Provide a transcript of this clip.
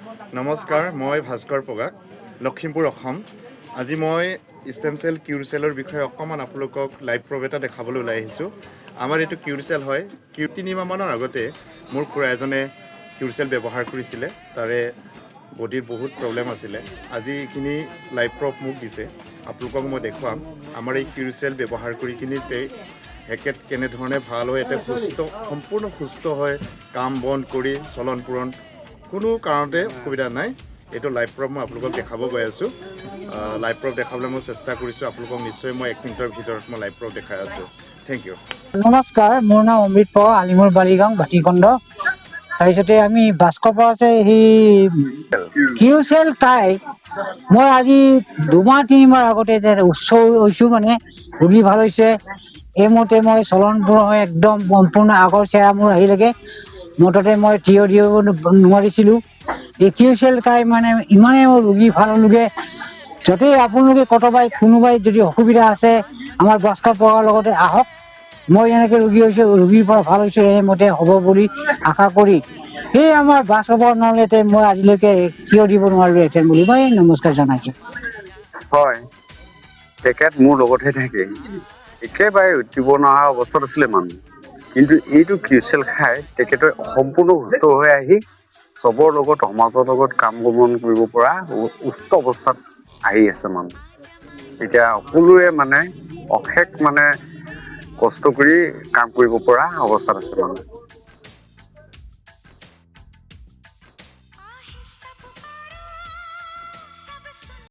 নমস্কাৰ, মই ভাস্কৰ পগাক, লখিমপুৰ, অসম। আজি মই ষ্টেম চেল কিউৰ চেলৰ বিষয়ে অকণমান আপোনালোকক লাইভ প্ৰ'ভ এটা দেখাবলৈ ওলাই আহিছোঁ। আমাৰ এইটো কিউৰ চেল হয়। 3 মাহমানৰ আগতে মোৰ খুৰা এজনে কিউৰ চেল ব্যৱহাৰ কৰিছিলে। তাৰে বডিৰ বহুত প্ৰব্লেম আছিলে। আজি এইখিনি লাইভ প্ৰ'ভ মোক দিছে, আপোনালোকক মই দেখুৱাম। আমাৰ এই কিউৰ চেল ব্যৱহাৰ কৰি কিনি তেখেত কেনেধৰণে ভাল হয়, এটা সম্পূৰ্ণ সুস্থ হয়, কাম বন কৰি চলন পূৰণ কোনো কাৰণতে অসুবিধা নাই। এইটো লাইভ প্ৰ'ভ মই আপোনালোকক দেখাব গৈ আছোঁ। লাইভ প্ৰ'ভ দেখাবলৈ মই চেষ্টা কৰিছোঁ। আপোনালোকক নিশ্চয় মই 1 মিনিটৰ ভিতৰত মই লাইভ প্ৰ'ভ দেখাই আছোঁ। Thank you. নমস্কাৰ, মোৰ নাম অমৃত পৱা, আলিমুৰ বালিগাঁও, ভাটিখণ্ড। তাৰপিছতে আমি ভাস্কৰ পৰা আছে সেই কিউ চেল তাই মই আজি 2-3 মাহ আগতে উচ্চ হৈছোঁ, মানে ৰোগী ভাল হৈছে। এইমতে মই চলন পূৰণ হৈ একদম সম্পূৰ্ণ আগৰ চেহেৰা মোৰ আহিলেগে। মুঠতে মই থিয় দিব নোৱাৰিছিলোঁ। এই কিউ চেল খাই মানে ইমানেই ৰোগী ভাল হ'লোগে। যদি আপোনালোকে কোনোবাই যদি অসুবিধা আছে, আমাৰ ভাস্কৰ পৱাৰ লগতে আহক। মই এনেকৈ ৰোগী হৈছোঁ, ৰোগীৰ পৰা ভাল হৈছোঁ, এইমতে হ'ব বুলি আশা কৰি সেই আমাৰ ভাস্কৰ পৱাৰ নহ'লে মই আজিলৈকে থিয় দিব নোৱাৰিলোহেঁতেন বুলি মই নমস্কাৰ জনাইছোঁ। হয়, তেখেত মোৰ লগতহে থাকে। একেবাৰে উঠিব নোৱাৰা অৱস্থাত আছিলে মানুহ, কিন্তু এইটো কিউচেল খাই তেখেতে সম্পূৰ্ণ সুস্থ হৈ আহি চবৰ লগত, সমাজৰ লগত কাম বন কৰিব পৰা সুস্থ অৱস্থাত আহি আছে মানুহ। এতিয়া সকলোৱে মানে অশেষ কষ্ট কৰি কাম কৰিব পৰা অৱস্থাত আছে মানুহ।